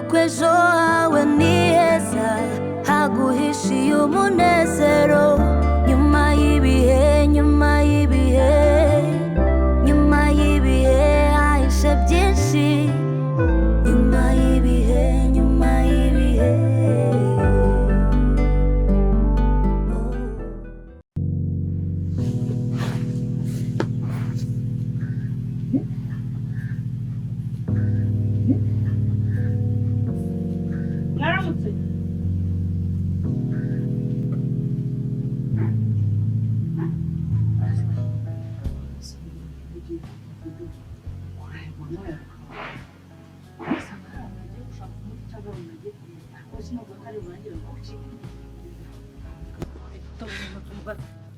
yuko ejo hawe ni heza haguhishiye umunezero nyuma y'ibihe nyuma y'ibihe nyuma y'ibihe hahishe byinshi nyuma y'ibihe nyuma y'ibihe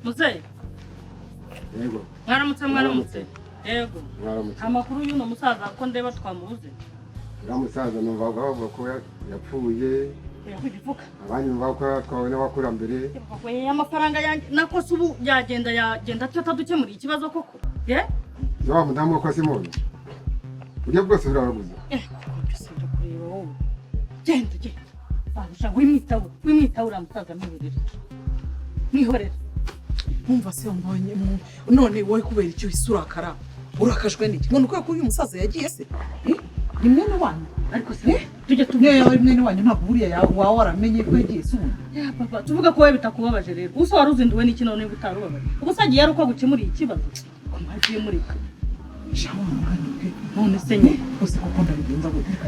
Muze yego mwaramutse yego amakuru y'uno musaza ko ndeba twamubuze musaza numva bavuga ko yapfuye yakwivuka abandi numva ko twawe n'abakurambere amafaranga yanjye nako se ubu yagenda tutadukemura ikibazo koko yo mudamu ko simoni ujye bwose urabaguze genda basha wimwitaho uramusaza mwihorere mwihorere Umva se mbonye none wowe kubera icyo isurakara urakajwe n'iki ngo nuko uyu musaza yagiye se ni mwene wanyu ariko se tujye tuvuye mwene wanyu ntabwo buriya wawe waramenye ko yagiye se papa tuvuga ko we bitakubabaje rero uso wari uzinduwe n'iki none utarubabaje ubusagiye ari uko gukemura ikibazo ko mwagiye muri none se nye ose kuko ndabigenza gutereka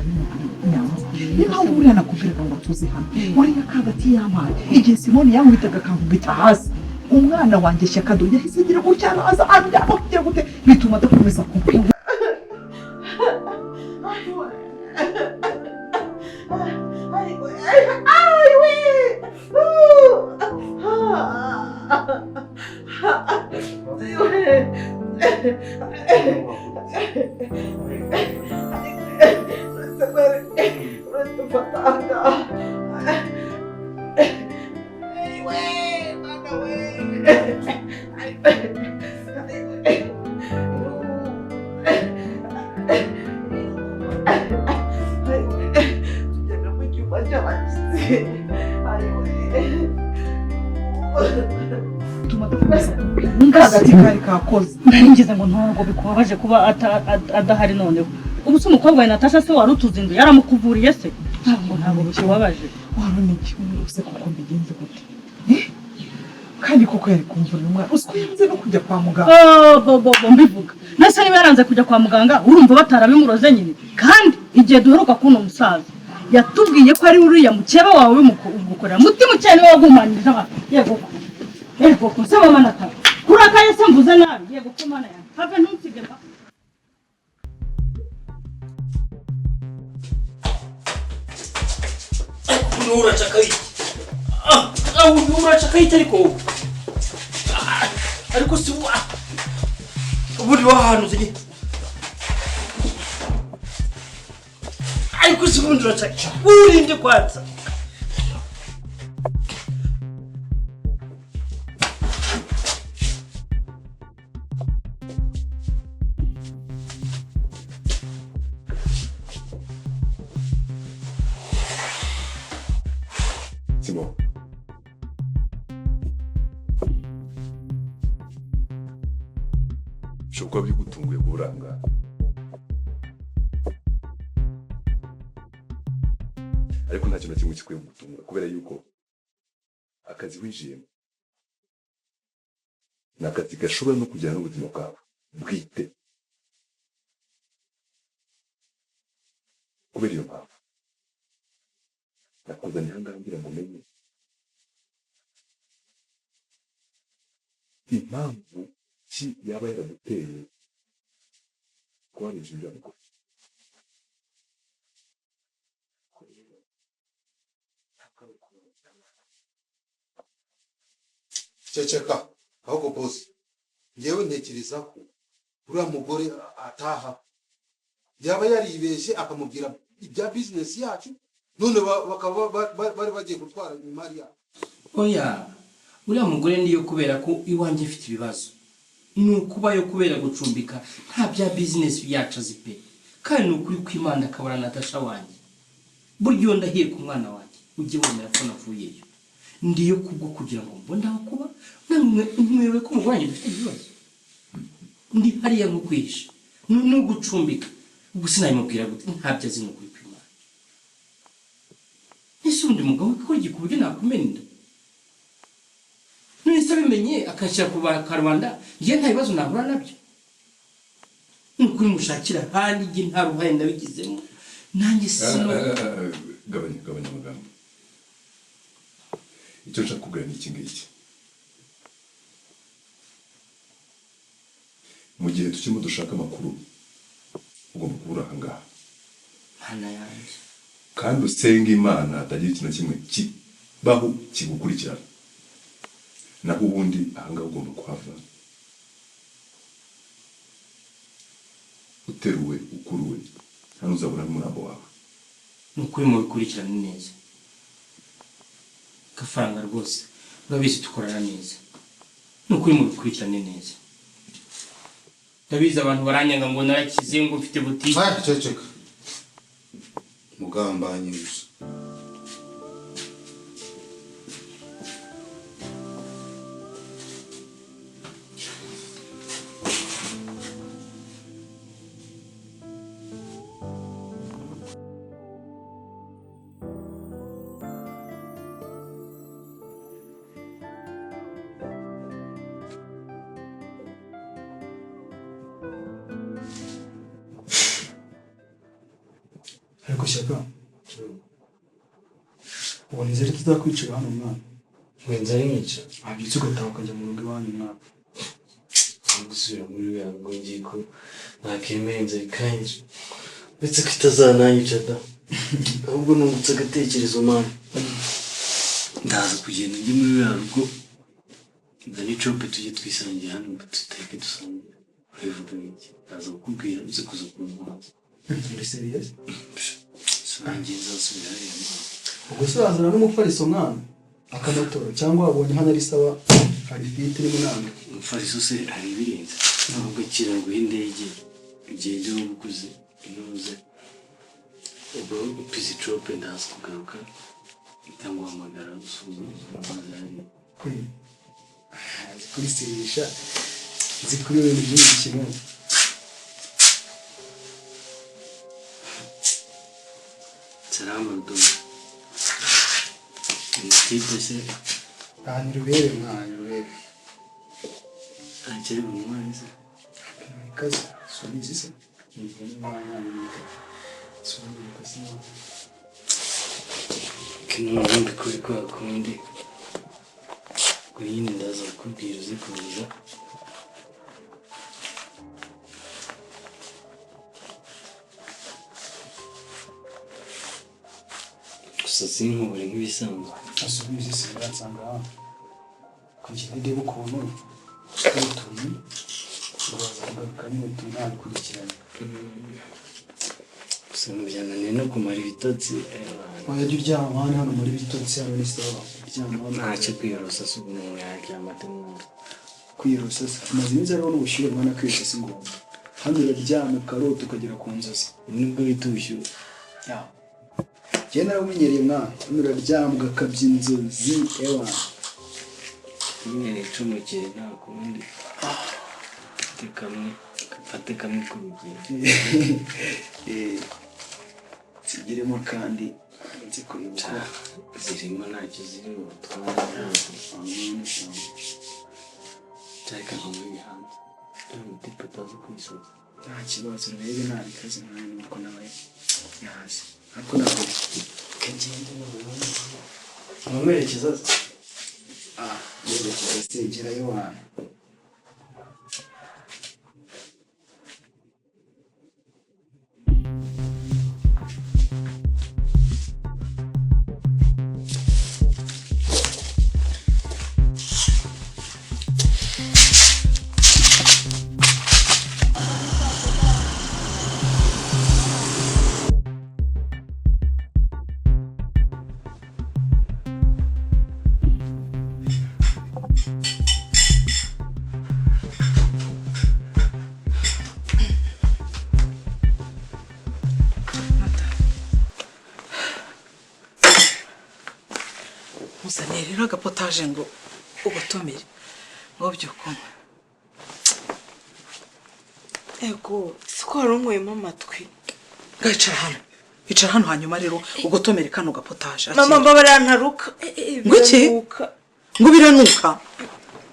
Nyuma niba buriya nakubwiraga ngo tuze hano wariya kagati y'amazi igihe Simoni yankubitaga akankubita hasi umwana wanjye Shyakado yahise agira gutya araza aryama kugira gute bituma adakomeza kumva ngize ngo ntabwo bikubabaje kuba adahari noneho ubu se umukobwa wa Natasha se wari utuzinduye yaramukuvuriye se ntabwo bikubabaje warone cyose kuko mbigenze gute kandi koko yari kumvura umwana usiko yanze no kujya kwa muganga mbivuga nase niba yaranze kujya kwa muganga urumva batarabimuroze nyine kandi igihe duheruka kuno musaza yatubwiye ko ari uriya mukeba wawe w'umukorera mutima cyane wagumanije yego ko se mama Natasha kurakaye se mvuze nabi yego ko mana yanjye have ntunsige mba uracakaye ariko si buri wahanuze nye ariko si bundi uracakaye urinde kwatsa Shobora bigutunguye kuburanga ariko nta kintu kimwe kikwiye gutunga kubera yuko akazi wijiyemo n'akazi gashobora no kujyana n'ubuzima bwawe bwite kubera iyo mpamvu nakuzaniye ahangaha ngira ngo umenye impamvu ki yaba yaraduteye kubarinjira ibyago ceceka ahubwo bosi ngewe ntekereza ko uriya mugore ataha yaba yaribeshye akamubwira ibya bizinesi yacu none bakaba bari bagiye gutwara imari yacu oya uriya mugore niyo kubera ko iwanjye ifite ibibazo ni ukubayo kubera gucumbika nta bya bizinesi yacu azi pe kandi ni ukuri kw'Imana akabara Natasha wanjye buryo ndahiye ku mwana wanjye ujye wemera ko navuyeyo ndiyo kubwo kugira ngo mbone aho kuba namwe mwewe ko mugwanye dufite ibibazo ndi hariya nko kwihisha no gucumbika ubwo sinayimubwira gute ntabyo azi no kuri kwimana ese undi mugabo ko gikuburyo nakumenda nese abimenye akashyira ku Nyarwanda ngiye nta bibazo nahura nabyo nuko mushakira handi ngi nta ruhaye ndabigizemo nanjye sino gabanya amagambo icyo nshaka kugira ni iki ngiki mu gihe tukirimo dushaka amakuru ugomba kubura aha ngaha hana yanjye kandi usenga Imana atagira ikintu kimwe kibaho kigukurikirana naho ubundi aha ngaha ugomba kuhava uteruwe ukuruwe hano uzabona n'umurambo wawe nukuri mu bikurikirana neza gafaranga rwose urabizi tukorana neza nukuri mu bikurikirane neza ndabizi abantu baranyanga ngo narakize ngo mfite butike ceceka mugambanyi gusa ariko shyaka ubona izere tuzakwicira hano mwana wenza ari mwica abyutse ugataha ukajya mu rugo iwanyu mwana gusubira muri uriya ngo ngiye ko nakemera inzara ikanje ndetse ko itazananyica da ahubwo nungutse agatekerezo mwana ndaza kugenda njye muri uriya rugo nzane icope tujye twisangiye hano ngo tuteke dusangiye urabivuga iki ndaza kukubwira uze kuza kumuhaza uri serious sinangiye nzasubira hariya mwana ubwo se wazana n'umufariso mwana akamotora cyangwa wabonye hano ari sawa hari fite iri munanga umufariso se hari ibirenze ahubwo kira ngo indege ugende wo gukuze inuze ubwo upize icope ndaza kugaruka cyangwa uhamagara usuzuma amazari zikurisisha zikuri ibintu byinshi kimwe salama rudomo umutipe se ahantu rubere mwana rubere akiri mu mwana se ikaze subizi se ni mwana n'ika subizi kasi kino n'undi kuri kwa kundi ngo nyine ndaza kukubwira uzi kuza gusa sinkubure nk'ibisanzwe asubizi se uransanga hano kugira ndebe ukuntu utuntu uraza kugaruka nyine tunakurikirana gusa ntibyananiye no kumara ibitotsi wajya uryama hano muri bitotsi hano ni sawa uryama hano ntacyo kwiyorosa si umuntu yaryama atemura kwiyorosa se amaze iminsi ariho n'ubushyuhe mwana kwiyorosa si ngombwa hano uraryama ukarota ukagera ku nzozi nibwo bita ubushyuhe njye narabumenyereye mwana hano uraryama ugakabya inzozi ewa nyine nicumukire nta kundi mfate kamwe k'urugendo zigiremo kandi nzi kuyoba zirimo ntacyo ziri butwara cyareka nkamuri hanze umutipe utazi kwisoza nta kibazo rebe nta bikaze mwana nuko nawe yazi ariko nawe kagende namumerekeza yerekeza segerayo wana nkuzaniye rero agapotaje ngo ugotomere ngo byukoma. Ego siko warunywemo amatwi. Icara hano hanyuma rero ugotomere kano gapotaje. Mama mbabara ntaruka. Ngwiki? Ngo biranuka.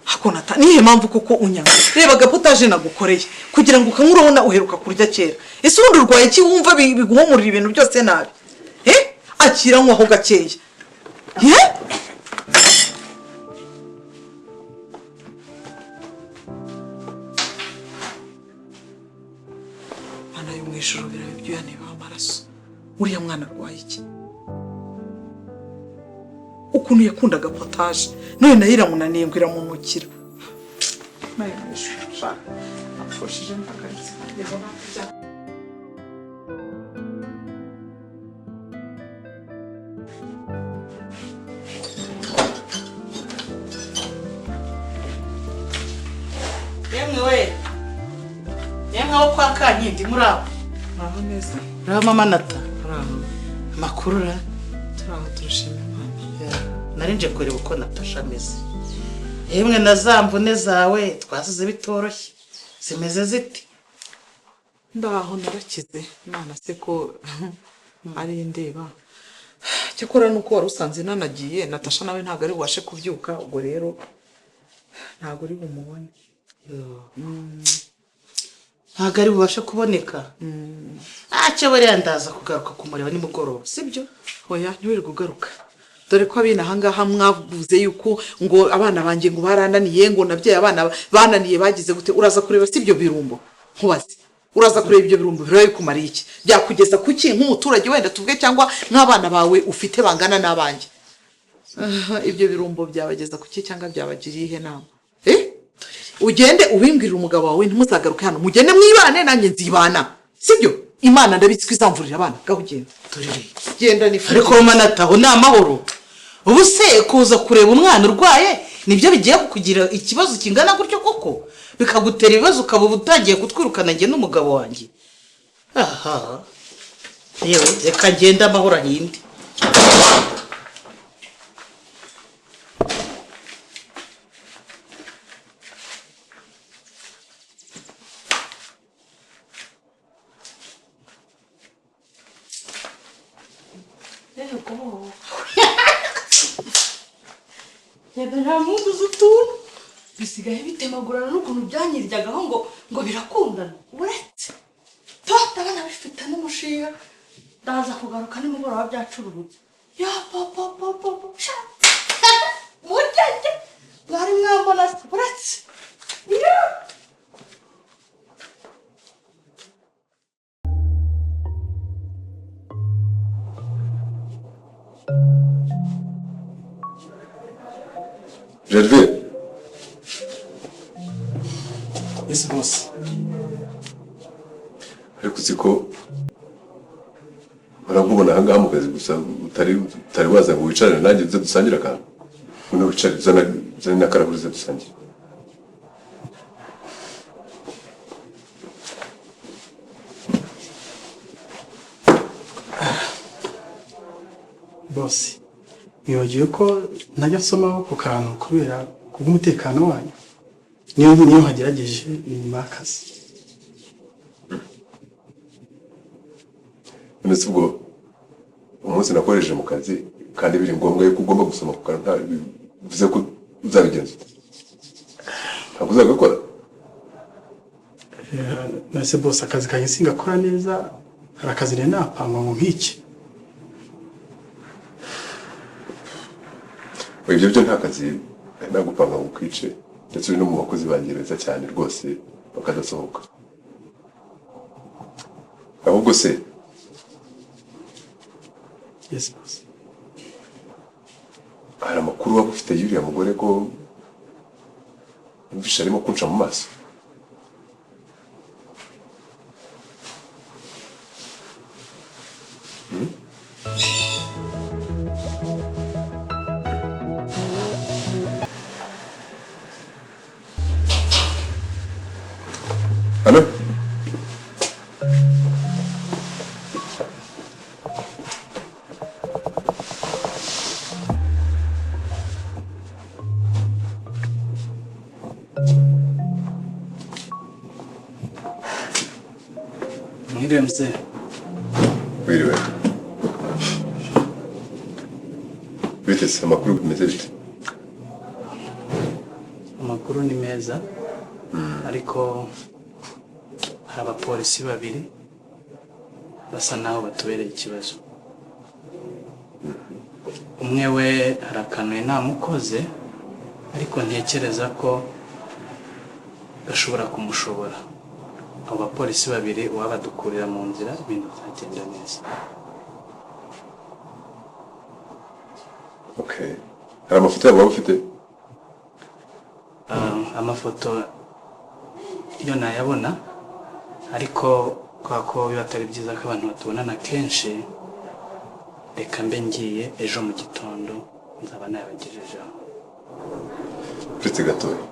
Hakonata nihe mpamvu kuko unyanga. Reba agapotaje nagukoreye kugira ngo ukamurabona uheruka kurya kera. Ese ubundi urwaye ki wumva biguhumurira ibintu byose nabi? Akira nkwaho gakeya. Ana y'umwijuru birabe byuya niba amaraso. Uriya mwana arwaye iki? Ukuntu yakundaga potaje none nayiramunaniye ngo iramumukira. Nayo mwishusha afoshije mpakaritse yego nakujya. Yemwe wo kwa Kankindi muraho. Muraho neza. Muraho mama Nata. Muraho. Makuru ra. Turaho turushimye mama. Narinje kureba uko Natasha ameze. Yemwe nazamvune zawe twasize bitoroshye. Zimeze ziti. Ndaho narakize. Imana se ko ari ndeba. Cyakora nuko wari usanze nanagiye Natasha nawe ntago ari bubashe kubyuka ubwo rero ntago uri bumubone. Ntago ari bubashe kuboneka. Ntacyo bariya ndaza kugaruka kumureba nimugoroba sibyo? Oya ntiwirirwe ugaruka. Dore ko abina hangaha mwavuze yuko ngo abana banjye ngo barananiye ngo nabyaye abana bananiye bagize gute uraza kureba sibyo birumbo nkubaze. Uraza kureba ibyo birumbo biraye kumariye iki? Byakugeza kuki nk'umuturage wenda tuvuge cyangwa nk'abana bawe ufite bangana n'abanje? Ibyo birumbo byabageza kuki cyangwa byabagiriye ihe nama? Ugende ubimbwirira umugabo wawe ntimuzagaruke hano mugende mwibane nanjye nzibana sibyo? Imana ndabitswe izamvurira abana gahugenda turire genda ni ariko Manataho ni amahoro. Ubu se kuza kureba umwana urwaye nibyo bigiye kukugira ikibazo kingana gutyo koko bikagutera ibibazo ukaba utangiye kutwirukana njye n'umugabo wanjye. Aha yewe reka ngenda amahoro ahindi. Nta muntu uzutuntu bisigaye bitemagurana n'ukuntu byanyirjyagaho ngo birakundana uretse abana bifite n'umushinga ndaza kugaruka nimugoroba byacururutse ya papa mujyanye mwari mwambona uretse Gervais. Yes boss. Ariko siko barakubona hangaha mu kazi gusa utari waza ngo wicare nanjye uze dusangira kandi. Uno wicare zana n'akarahuri ze dusangira. Boss. Nibagiwe ko najya nsomaho ku kantu kubera kubw'umutekano wanyu. Niyo hagerageje nyuma y'akazi. None ubwo umunsi nakoresheje mu kazi kandi biri ngombwa yuko ugomba gusoma ku kantu bivuze ko uzabigenza. Ntabwo uzagakora? Nase boss akazi kanjye singakora neza hari akazi rero napanga ngo nk'iki. Ibyo byo nta kazi nagupanga ngo kwice ndetse no mu bakozi bangereza cyane rwose bakadasohoka. Ahubwo se Yes boss. Hari amakuru waba ufite y'uriya mugore ko mvisha arimo kunca mu maso? Allô? Mwiriwe mzee. Mwiriwe. Bite amakuru bimeze bite? Amakuru ni meza. Ariko hari abapolisi babiri basa naho batubereye ikibazo. Umwe we harakanuye namukoze ariko ntekereza ko gashobora kumushobora. Abo bapolisi babiri wabadukurira mu nzira ibintu byagenda neza. Okay. Hari amafoto yabo ufite? Amafoto yo nayabona ariko kwa ko bibatari byiza ko abantu batubonana kenshi reka mbe ngiye ejo mu gitondo nzaba nabagejejeho. Uretse gatoya.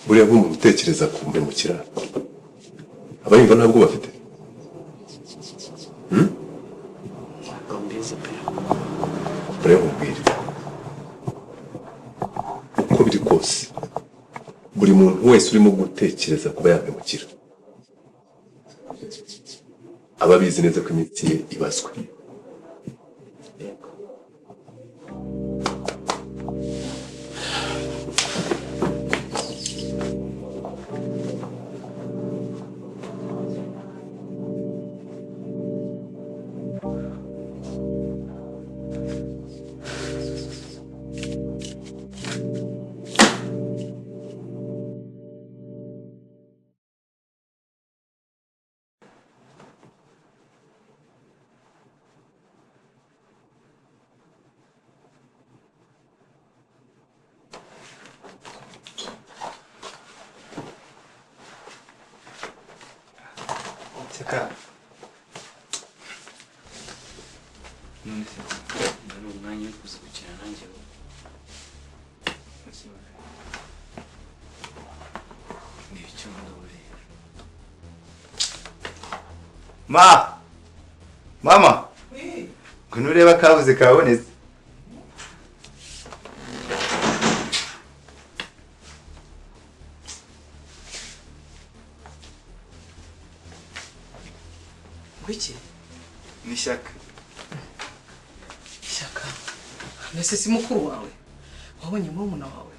Buriya nk'umuntu utekereza kumpemukira abayumva ntabwo bafite. Ntabwo mbizi pe. Buriya nkubwire uko biri kose buri muntu wese urimo gutekereza kuba yampemukira aba abizi neza ko iminsi ye ibazwe. Seka. None se ndari umwanya wo kuza gukina nanjye. Ni icyo ndabure. Mama. Ngwino ureba kabuze kabonetse. Wiki? Ni Shaka. Shaka. Nese si mukuru wawe. Wabonye murumuna wawe.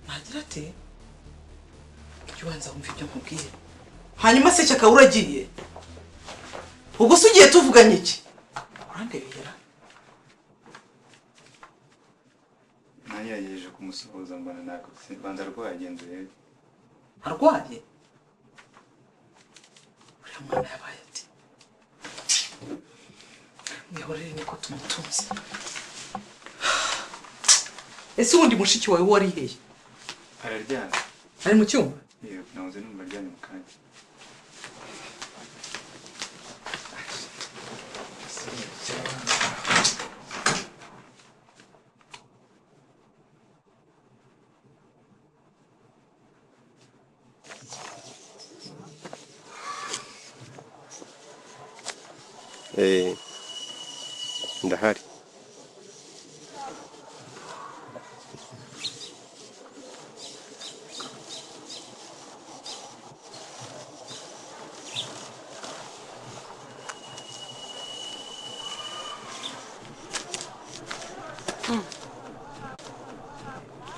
Nagira ate? Yubanza umva ibyo nkubwiye. Hanyuma se Shaka uragiye? Ubwo sugiye tuvuganye iki? Urandebera. Nagerageje kumusuhuza mbona nako banza rwaye agenzuye. Arwaye? Mwana yabaye ati mwihorere niko tumutunze. Ese ubundi mushiki wawe wari hehe? Araryana. Ari mu cyumba? Yego, nahoze numva aryana mu kanya. Ndahari.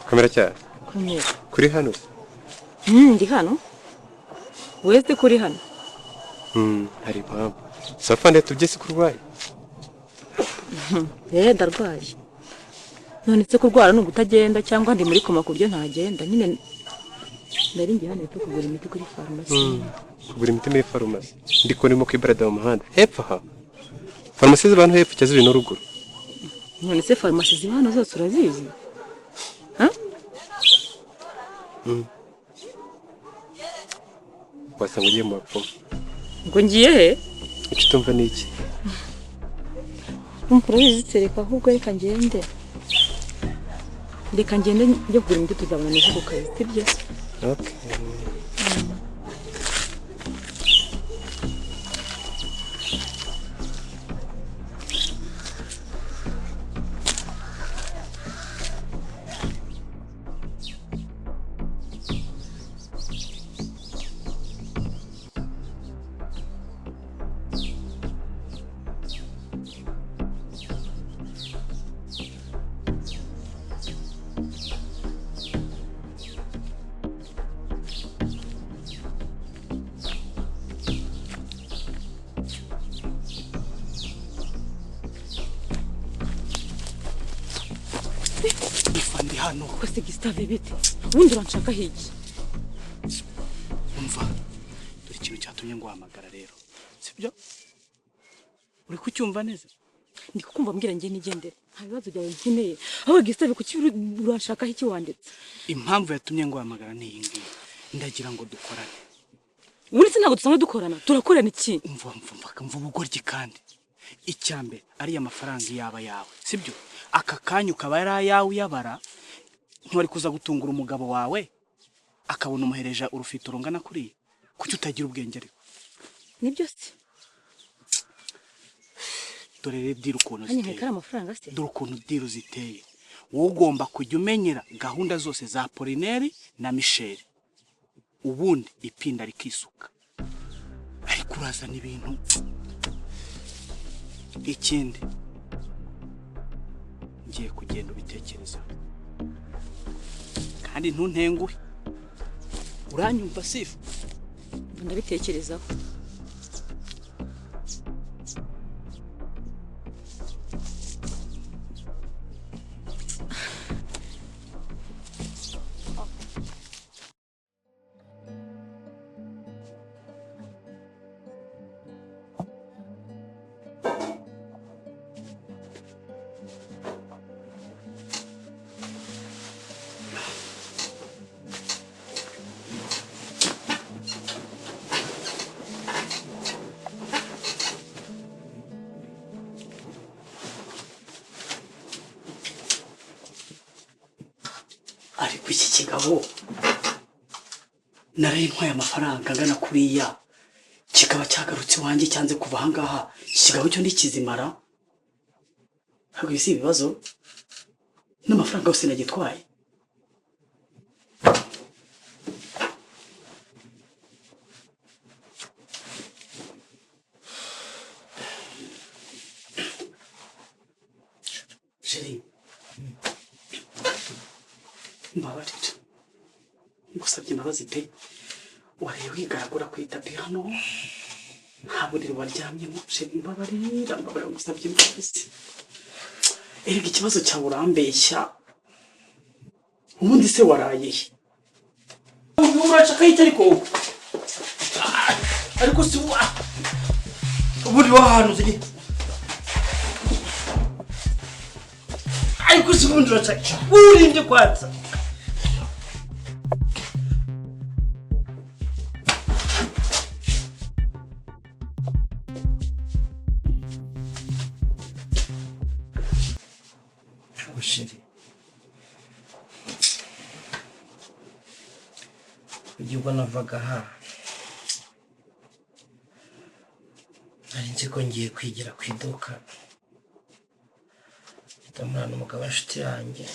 Kamera cyane. Kuri hano. Ndi hano. Wese kuri hano. Hari impamvu. Safande tubyese kurwaye. Ndarwaye. None se kurwara no gutagenda cyangwa ndi muri koma kuryo ntagenda nyine nari ngiye hano kugura imiti kuri farumasi. Kugura imiti muri farumasi. Ndiko nimo kwibarada mu muhanda. Hepfo ha. Farumasi z'abantu hepfo cyazo bino ruguru. None se farumasi z'abantu zose urazizi? Wasanga ugiye mu bapfumu. Ngo ngiye he? Icyo tumva ni iki? Urabizi tereka ahubwo reka ngende. Reka ngende njye kugura imiti tuzabona neza ku kazi sibyo? Okay. hano ko se Gustave bite ubundi uranshaka hiki umva dore ikintu cyatumye nguhamagara rero sibyo uri kucyumva neza ndi kukumva mbwira ngiye nigendere nta bibazo byawe nkeneye aho Gustave kuki uranshaka hiki wanditse impamvu yatumye nguhamagara ni iyi ngiyi ndagira ngo dukorane ubundi ntabwo dusanzwe dukorana turakorana iki umva ubugoryi kandi icyambe ari amafaranga yaba yawe sibyo aka kanyu kaba yari ayawe yabara ntwari kuza gutungura umugabo wawe akabona umuhereja urufito rungana kuriya kuki utagira ubwenge ariko nibyo se dore rero dira ukuntu ziteye kari amafaranga se dore ukuntu dira ziteye wowe ugomba kujya umenyera gahunda zose za Polineri na Michel ubundi ipinda rikisuka ariko urazana ibintu ikindi ngiye kugenda ubitekerezo kandi ntuntenguhe uranyumva sifu ndabitekerezaho ariko iki kigabo narayintwaye amafaranga angana kuriya kikaba cyagarutse wanjye cyanze kuva ahangaha kigabo cyo ndikizimara ntabwo bisi ibibazo n'amafaranga yose nagitwaye Sheri mbabarira ngusabye imbabazi pe wareye wigaragura ku itapi hano nta buriri waryamyemo Sheri mbabarira ngusabye imbabazi erega ikibazo cyawe urambeshya ubundi se waraye urashaka iki ariko si ubundi wahantu uzi ariko si ubundi urashaka urinde kwatsa Sheri ubwo navaga aha nari nzi ko ngiye kwigira ku iduka ndamurana umugabo w'inshuti yanjye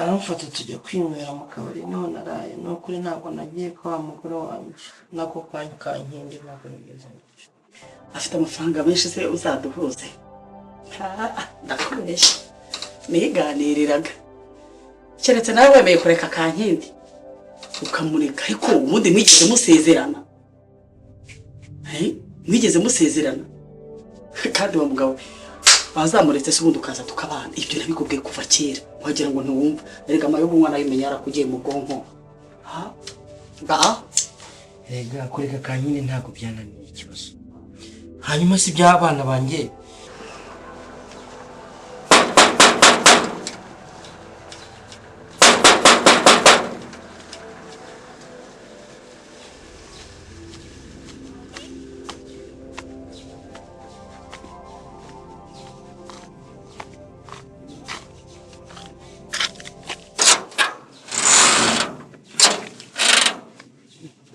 aramfata tujya kwinywera mu kabari niho naraye ni ukuri ntabwo nagiye kwa wa mugore wanjye nako kanya kankindi ntabwo nigeze afite amafaranga menshi se uzaduhuze ndakoresha niganiriraga keretse nawe wemeye kureka kankindi ukamureka ariko ubundi mwigeze musezerana mwigeze musezerana kandi wa mugabo bazamuretse se ubundi ukaza tukabana ibyo nabikubwiye kuva kera wagira ngo ntuwumva erega amayobo umwana yimenya yarakugiye mu bwonko rega kureka kankindi ntabwo byananiye ikibazo hanyuma si by'abana banjye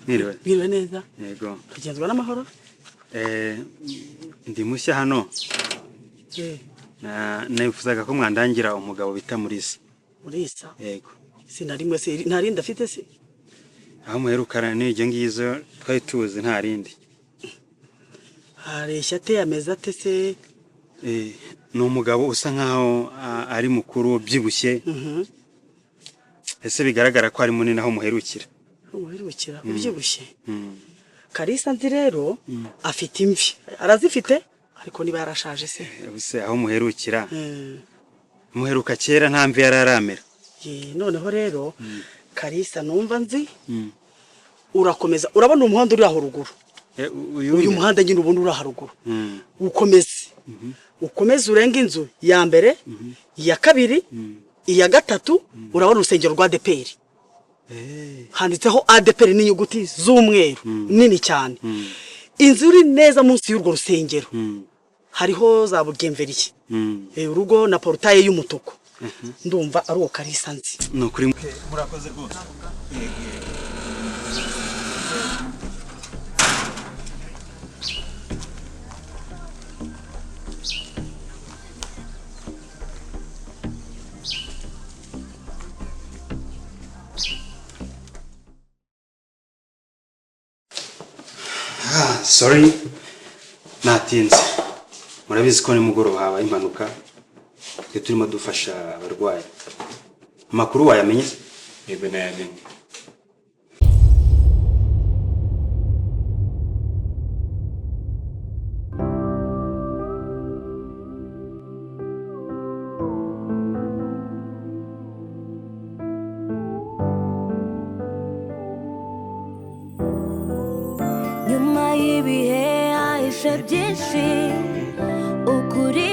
Mwiriwe neza. Yego. Tugenzwa n'amahoro? Ndi mushya hano. Nifuzaga ko mwandangira umugabo bita Murisa. Murisa? Yego. Sinarimwe se ntarindi afite se? Aho muherukana n'ijyo ngizo twari tuzi ntarindi. Areshya ate ameza ate se? Ni umugabo usa nkaho ari mukuru byibushye. Ese bigaragara ko ari munini aho muherukira. Umuherukira ubyibushye. Karisa nzi rero afite imvi. Arazifite ariko niba yarashaje se. Ubuse aho muherukira muheruka kera nta mvi yararamera. Noneho rero Kalisa numva nzi urakomeza urabona umuhanda uri aho ruguru. Uyu muhanda nyine ubundi uri aho ruguru. Ukomeze urenga inzu ya mbere, ya kabiri, iya gatatu, urabona urusengero rwa ADPR. Handitseho ADPR n'inyuguti z'umweru nini cyane. Inzu iri neza munsi y'urwo rusengero. Hariho za bugemveriye. Urugo na portaye y'umutuku. Ndumva ari uwo Kalisa nzi. Nukuri murakoze rwose. Sorry, natinze. Murabizi ko ni mugoroba habaye impanuka. Turimo dufasha abarwayi. Amakuru wayamenye? Yego nayamenye. Nyuma y'ibihe hahishe byinshi ukuri